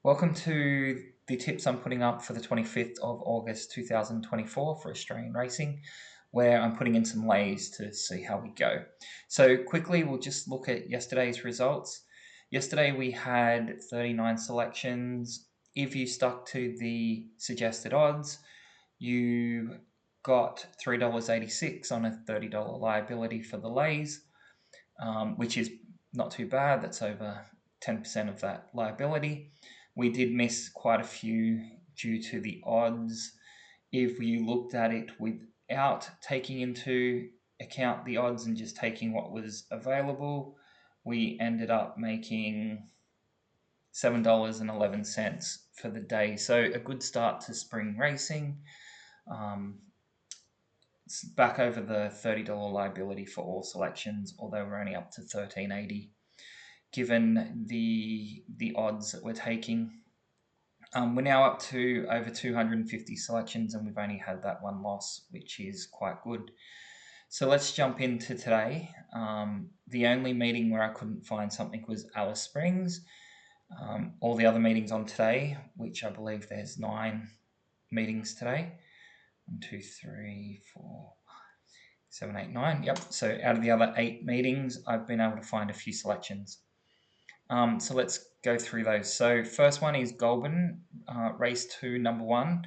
Welcome to the tips I'm putting up for the 25th of August 2024 for Australian racing, where I'm putting in some lays to see how we go. So quickly, we'll just look at yesterday's results. Yesterday we had 39 selections. If you stuck to the suggested odds, you got $3.86 on a $30 liability for the lays, which is not too bad. That's over 10% of that liability. We did miss quite a few due to the odds. If you looked at it without taking into account the odds and just taking what was available, we ended up making $7.11 for the day. So a good start to spring racing. It's back over the $30 liability for all selections, although we're only up to $13.80 given the odds that we're taking. We're now up to over 250 selections, and we've only had that one loss, which is quite good. So let's jump into today. The only meeting where I couldn't find something was Alice Springs. All the other meetings on today, which I believe there's 9 meetings today. 1, 2, 3, 4, 7, 8, 9. Yep. So out of the other 8 meetings, I've been able to find a few selections. So let's go through those. So first one is Goulburn, race 2, number 1.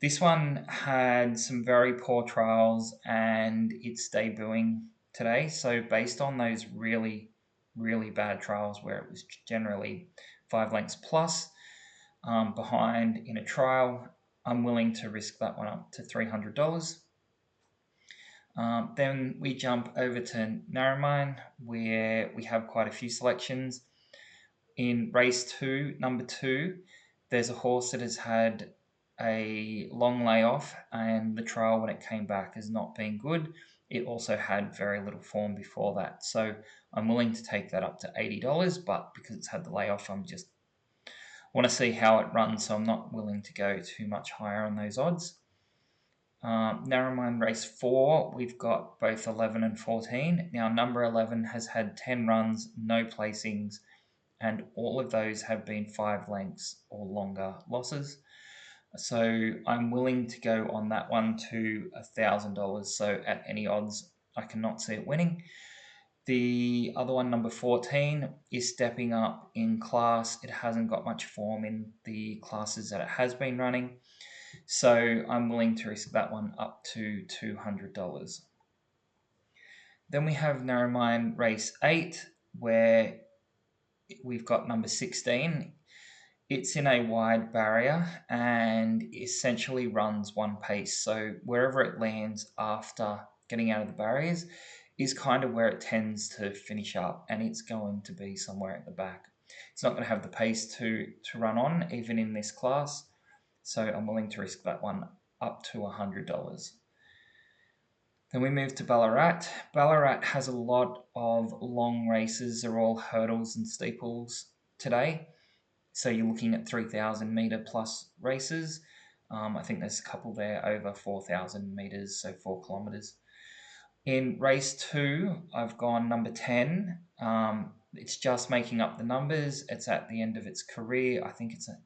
This one had some very poor trials and it's debuting today. So based on those really, really bad trials where it was generally 5 lengths plus behind in a trial, I'm willing to risk that one up to $300. Then we jump over to Narromine, where we have quite a few selections. In race 2, number 2, there's a horse that has had a long layoff, and the trial when it came back has not been good. It also had very little form before that. So I'm willing to take that up to $80, but because it's had the layoff, I'm just want to see how it runs, so I'm not willing to go too much higher on those odds. Narromine race 4, we've got both 11 and 14. Now, number 11 has had 10 runs, no placings, and all of those have been 5 lengths or longer losses. So I'm willing to go on that one to $1,000. So at any odds, I cannot see it winning. The other one, number 14, is stepping up in class. It hasn't got much form in the classes that it has been running. So I'm willing to risk that one up to $200. Then we have Narromine race 8, where we've got number 16. It's in a wide barrier and essentially runs one pace. So wherever it lands after getting out of the barriers is kind of where it tends to finish up, and it's going to be somewhere at the back. It's not going to have the pace to run on, even in this class. So I'm willing to risk that one up to $100. Then we move to Ballarat. Ballarat has a lot of long races. They're all hurdles and steeples today. So you're looking at 3,000 metre plus races. I think there's a couple there over 4,000 metres, so 4 kilometres. In race 2, I've gone number 10. It's just making up the numbers. It's at the end of its career. I think it's an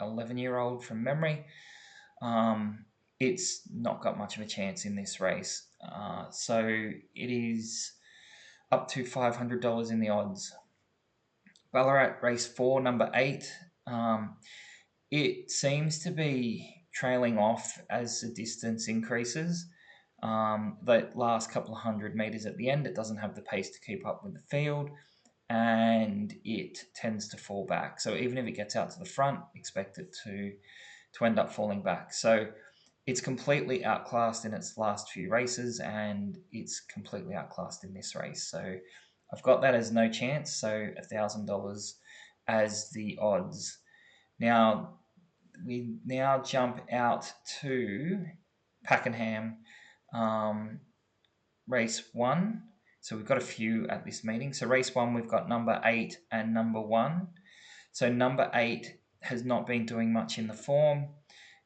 11-year-old from memory. It's not got much of a chance in this race. So it is up to $500 in the odds. Ballarat race 4, number 8. It seems to be trailing off as the distance increases. The last couple of 100 metres at the end, it doesn't have the pace to keep up with the field, and it tends to fall back. So even if it gets out to the front, expect it to end up falling back. So it's completely outclassed in its last few races, and it's completely outclassed in this race. So I've got that as no chance, so $1,000 as the odds. Now, we now jump out to Pakenham race 1. So we've got a few at this meeting. So race 1, we've got number 8 and number 1. So number 8 has not been doing much in the form.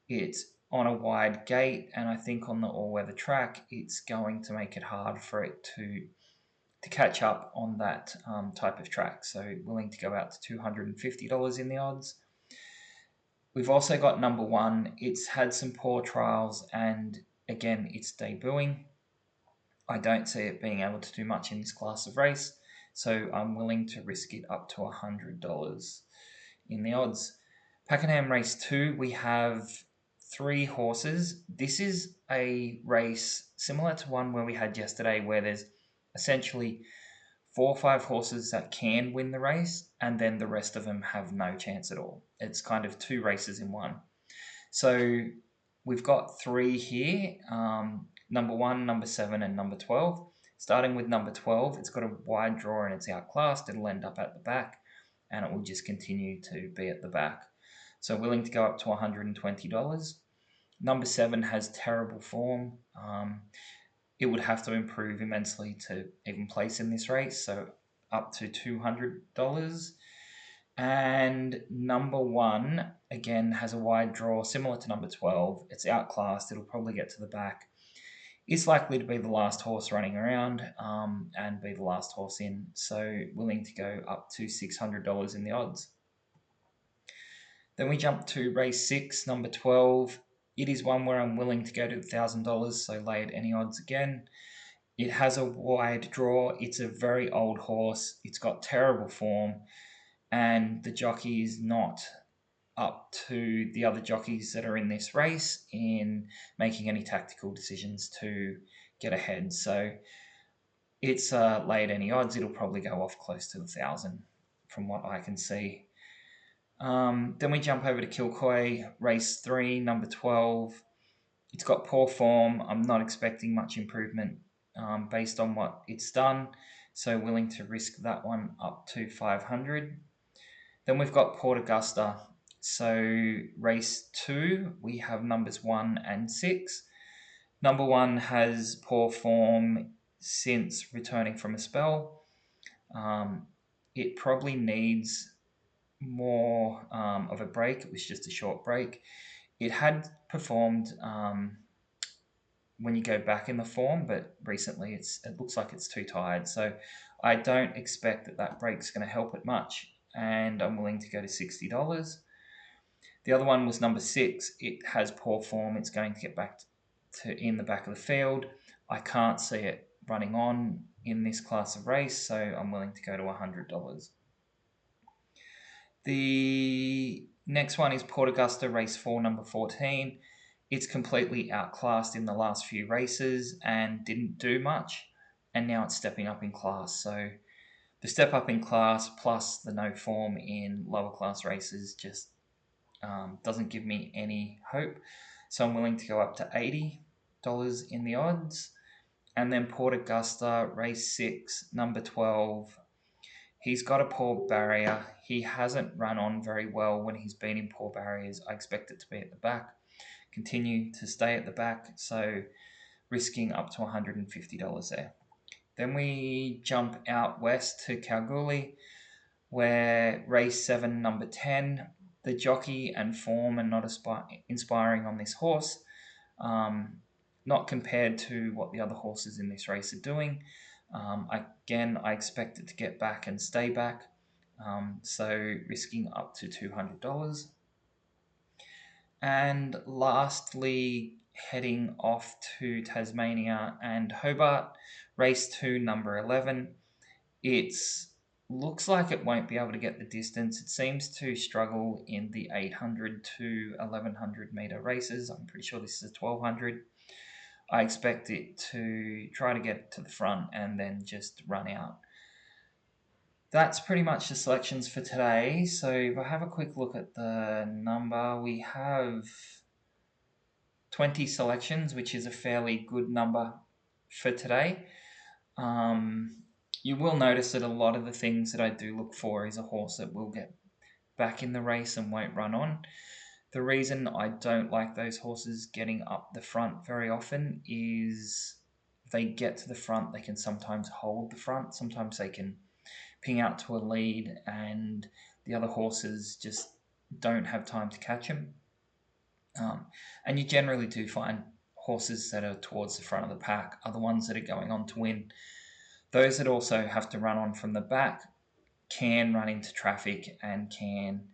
It's on a wide gate, and I think on the all-weather track, it's going to make it hard for it to catch up on that type of track. So willing to go out to $250 in the odds. We've also got number 1. It's had some poor trials, and again, it's debuting. I don't see it being able to do much in this class of race, so I'm willing to risk it up to $100 in the odds. Pakenham Race 2, we have 3 horses. This is a race similar to one where we had yesterday, where there's essentially 4 or 5 horses that can win the race, and then the rest of them have no chance at all. It's kind of 2 races in one. So we've got 3 here, number 1, number 7, and number 12. Starting with number 12, it's got a wide draw and it's outclassed. It'll end up at the back, and it will just continue to be at the back. So willing to go up to $120. Number 7 has terrible form. It would have to improve immensely to even place in this race, so up to $200. And number 1, again, has a wide draw, similar to number 12. It's outclassed. It'll probably get to the back. It's likely to be the last horse running around and be the last horse in. So willing to go up to $600 in the odds. Then we jump to race 6, number 12. It is one where I'm willing to go to $1,000, so lay at any odds again. It has a wide draw. It's a very old horse. It's got terrible form, and the jockey is not up to the other jockeys that are in this race in making any tactical decisions to get ahead. So it's lay at any odds. It'll probably go off close to 1,000 from what I can see. Then we jump over to Kilcoy, race 3, number 12. It's got poor form. I'm not expecting much improvement based on what it's done, so willing to risk that one up to 500. Then we've got Port Augusta. So race 2, we have numbers 1 and 6. Number 1 has poor form since returning from a spell. It probably needs more of a break. It was just a short break. It had performed when you go back in the form, but recently it looks like it's too tired. So I don't expect that break's going to help it much, and I'm willing to go to $60. The other one was number 6. It has poor form. It's going to get back to in the back of the field. I can't see it running on in this class of race, so I'm willing to go to $100. The next one is Port Augusta, race 4, number 14. It's completely outclassed in the last few races and didn't do much, and now it's stepping up in class. So the step up in class plus the no form in lower class races just doesn't give me any hope. So I'm willing to go up to $80 in the odds. And then Port Augusta, race 6, number 12. He's got a poor barrier. He hasn't run on very well when he's been in poor barriers. I expect it to be at the back. Continue to stay at the back, so risking up to $150 there. Then we jump out west to Kalgoorlie, where race 7, number 10, the jockey and form are not inspiring on this horse, not compared to what the other horses in this race are doing. I expect it to get back and stay back, so risking up to $200. And lastly, heading off to Tasmania and Hobart, race 2, number 11. It looks like it won't be able to get the distance. It seems to struggle in the 800 to 1100 metre races. I'm pretty sure this is a 1200. I expect it to try to get to the front and then just run out. That's pretty much the selections for today. So if I have a quick look at the number, we have 20 selections, which is a fairly good number for today. You will notice that a lot of the things that I do look for is a horse that will get back in the race and won't run on. The reason I don't like those horses getting up the front very often is they get to the front, they can sometimes hold the front, sometimes they can ping out to a lead and the other horses just don't have time to catch them. And you generally do find horses that are towards the front of the pack are the ones that are going on to win. Those that also have to run on from the back can run into traffic and can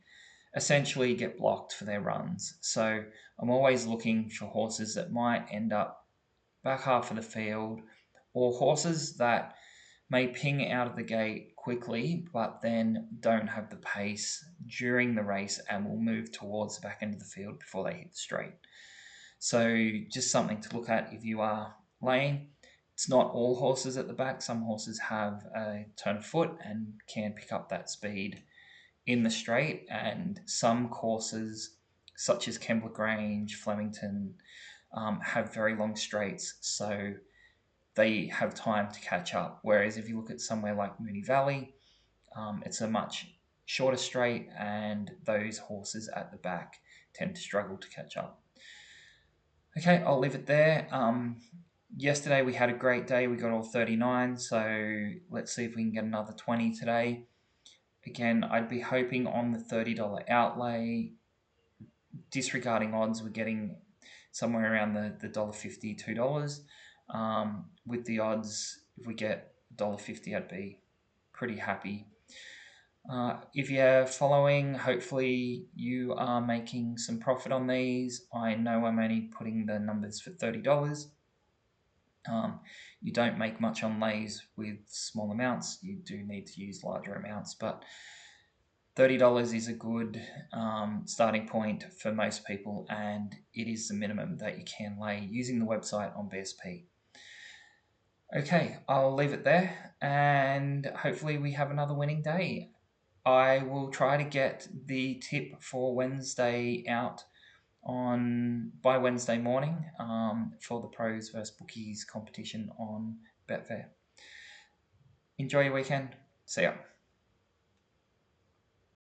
essentially get blocked for their runs. So I'm always looking for horses that might end up back half of the field, or horses that may ping out of the gate quickly, but then don't have the pace during the race and will move towards the back end of the field before they hit the straight. So just something to look at if you are laying. It's not all horses at the back. Some horses have a turn of foot and can pick up that speed in the straight, and some courses such as Kembla Grange, Flemington, have very long straights, so they have time to catch up. Whereas if you look at somewhere like Moonee Valley, it's a much shorter straight, and those horses at the back tend to struggle to catch up. Okay, I'll leave it there. Yesterday we had a great day. We got all 39, so let's see if we can get another 20 today. Again, I'd be hoping on the $30 outlay, disregarding odds, we're getting somewhere around the $1.50, $2. With the odds, if we get $1.50, I'd be pretty happy. If you're following, hopefully you are making some profit on these. I know I'm only putting the numbers for $30. You don't make much on lays with small amounts. You do need to use larger amounts, but $30 is a good starting point for most people, and it is the minimum that you can lay using the website on BSP. Okay, I'll leave it there, and hopefully we have another winning day. I will try to get the tip for Wednesday out by Wednesday morning for the pros versus bookies competition on Betfair. Enjoy your weekend. See ya.